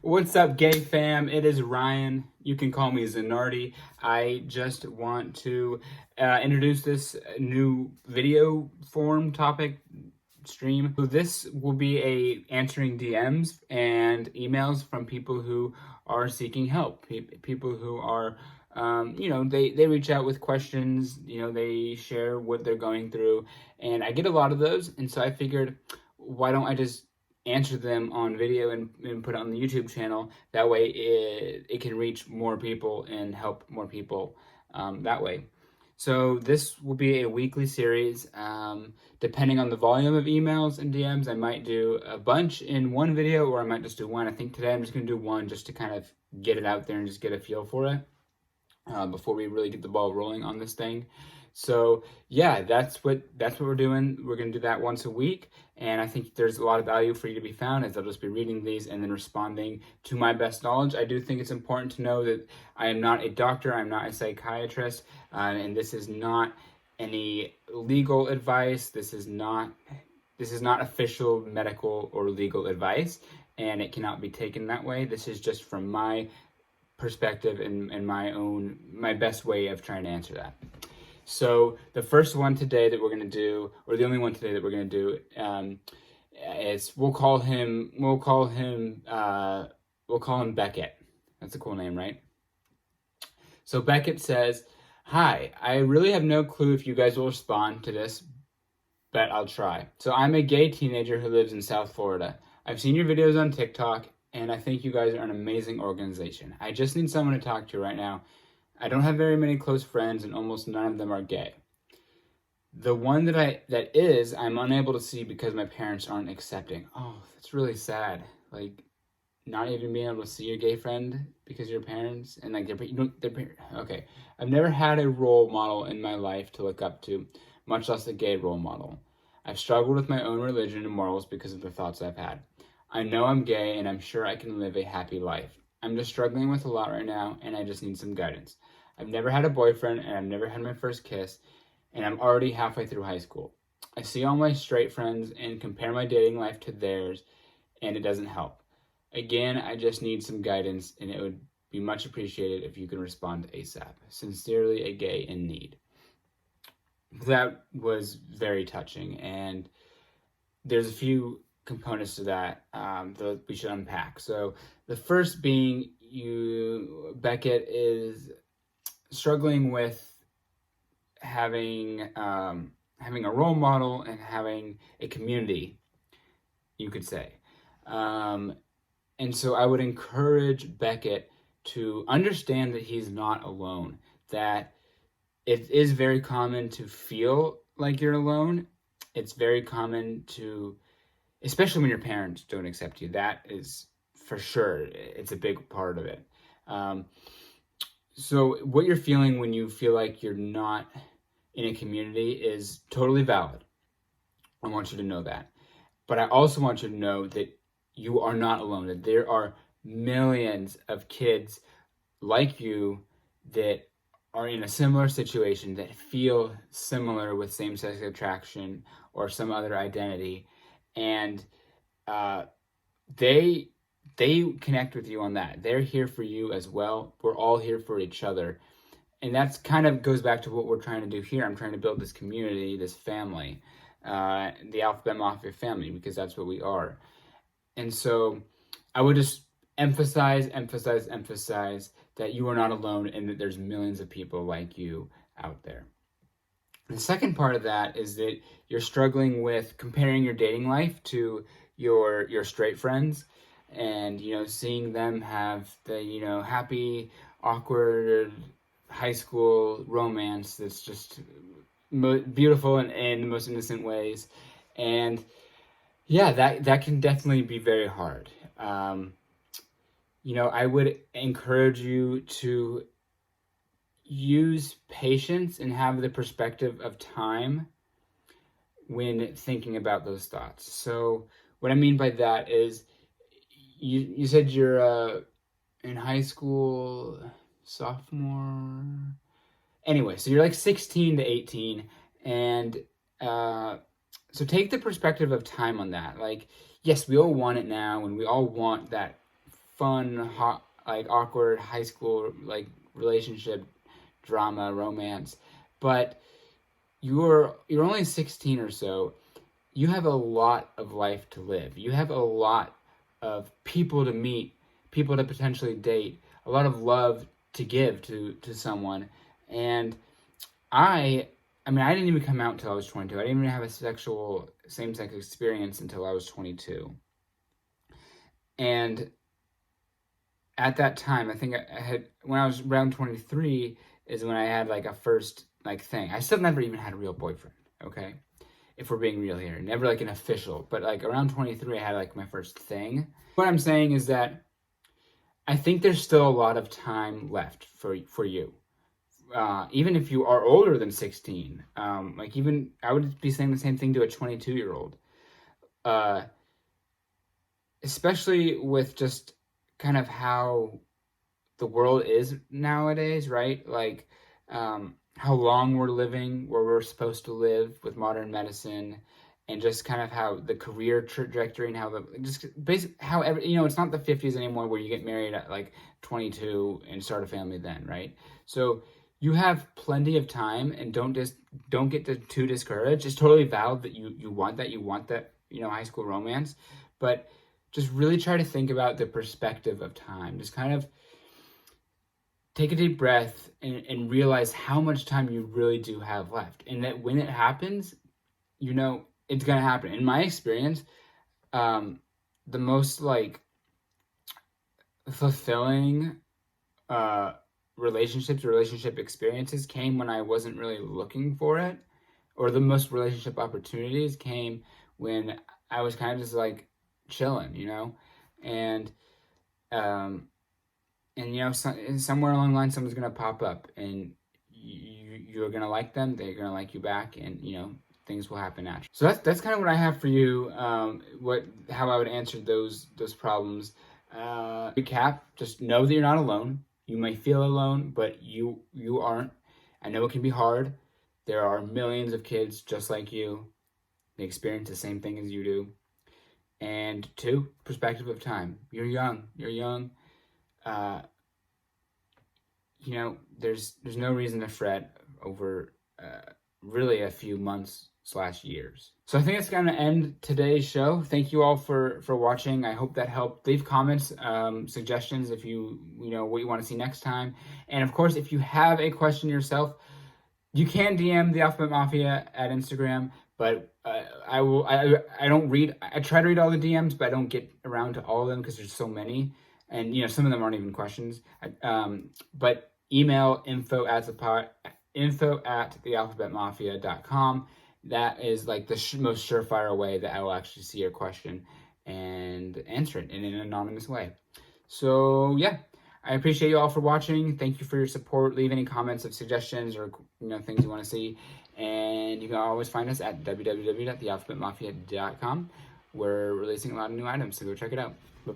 What's up, gay fam? It is Ryan. You can call me Zanardi. I just want to introduce this new video form topic stream. So this will be a answering DMs and emails from people who are seeking help. People who are, they reach out with questions. They share what they're going through, and I get a lot of those. And so I figured, why don't I just answer them on video and put it on the YouTube channel. That way it can reach more people and help more people that way. So this will be a weekly series. Depending on the volume of emails and DMs, I might do a bunch in one video, or I might just do one. I think today I'm just going to do one just to kind of get it out there and just get a feel for it before we really get the ball rolling on this thing. So yeah, that's what we're doing. We're going to do that once a week, and I think there's a lot of value for you to be found, as I'll just be reading these and then responding to my best knowledge. I do think it's important to know that I am not a doctor, I'm not a psychiatrist, and this is not any legal advice. This is not official medical or legal advice, and it cannot be taken that way. This is just from my perspective and my best way of trying to answer that. So the first one today that we're going to do, or the only one today that we're going to do, is we'll call him Beckett. That's a cool name, right? So Beckett says, "Hi, I really have no clue if you guys will respond to this, but I'll try. So I'm a gay teenager who lives in South Florida. I've seen your videos on TikTok, and I think you guys are an amazing organization. I just need someone to talk to right now. I don't have very many close friends, and almost none of them are gay. The one that is, I'm unable to see because my parents aren't accepting." Oh, that's really sad. Like, not even being able to see your gay friend because your parents, and like okay. "I've never had a role model in my life to look up to, much less a gay role model. I've struggled with my own religion and morals because of the thoughts I've had. I know I'm gay, and I'm sure I can live a happy life. I'm just struggling with a lot right now, and I just need some guidance. I've never had a boyfriend, and I've never had my first kiss, and I'm already halfway through high school. I see all my straight friends and compare my dating life to theirs, and it doesn't help. Again, I just need some guidance, and it would be much appreciated if you could respond ASAP. Sincerely, a gay in need." That was very touching, and there's a few components to that that we should unpack. So the first being, Beckett is struggling with having a role model and having a community, you could say. And so I would encourage Beckett to understand that he's not alone, that it is very common to feel like you're alone. It's very common to, especially when your parents don't accept you. That is for sure. It's a big part of it. So what you're feeling when you feel like you're not in a community is totally valid. I want you to know that. But I also want you to know that you are not alone, that there are millions of kids like you that are in a similar situation, that feel similar with same-sex attraction or some other identity, and they connect with you on that. They're here for you as well. We're all here for each other. And that's kind of goes back to what we're trying to do here. I'm trying to build this community, this family, the Alphabet Mafia family, because that's what we are. And so I would just emphasize that you are not alone, and that there's millions of people like you out there. The second part of that is that you're struggling with comparing your dating life to your straight friends, and seeing them have the happy, awkward high school romance that's just beautiful and in the most innocent ways. And yeah, that can definitely be very hard. I would encourage you to use patience and have the perspective of time when thinking about those thoughts. So what I mean by that is, you said you're in high school, sophomore. Anyway, so you're like 16 to 18, and so take the perspective of time on that. Like, yes, we all want it now, and we all want that fun, hot, like awkward high school like relationship drama, romance, but you're only 16 or so. You have a lot of life to live. You have a lot of people to meet, people to potentially date, a lot of love to give to someone. And I mean, I didn't even come out until I was 22. I didn't even have a same-sex experience until I was 22. And at that time, I think I had, when I was around 23 is when I had like a first like thing. I still never even had a real boyfriend, okay? If we're being real here. Never like an official, but like around 23 I had like my first thing. What I'm saying is that I think there's still a lot of time left for you. Even if you are older than 16, like even I would be saying the same thing to a 22-year-old, especially with just kind of how the world is nowadays, right? Like how long we're living, where we're supposed to live with modern medicine, and just kind of how the career trajectory and how the just basic how every, it's not the 50s anymore where you get married at like 22 and start a family then, right? So you have plenty of time, and don't get too discouraged. It's totally valid that you want that high school romance, but just really try to think about the perspective of time. Just kind of take a deep breath and realize how much time you really do have left, and that when it happens, it's gonna happen. In my experience, the most like fulfilling relationship experiences came when I wasn't really looking for it, or the most relationship opportunities came when I was kind of just like chilling, and somewhere along the line someone's gonna pop up, and you're gonna like them, they're gonna like you back, and things will happen naturally. So that's kind of what I have for you. How I would answer those problems. Recap: just know that you're not alone. You may feel alone, but you aren't. I know it can be hard. There are millions of kids just like you. They experience the same thing as you do. And 2, perspective of time. You're young. There's no reason to fret over really a few months/years. So I think it's going to end today's show. Thank you all for watching. I hope that helped. Leave comments, suggestions if you what you want to see next time. And of course, if you have a question yourself, you can DM the Alphabet Mafia at Instagram. But I don't read. I try to read all the DMs, but I don't get around to all of them because there's so many, and some of them aren't even questions. But email info@thealphabetmafia.com. That is like the most surefire way that I will actually see your question and answer it in an anonymous way. So yeah, I appreciate you all for watching. Thank you for your support. Leave any comments of suggestions or things you want to see. And you can always find us at www.thealphabetmafia.com. We're releasing a lot of new items, so go check it out. Bye-bye.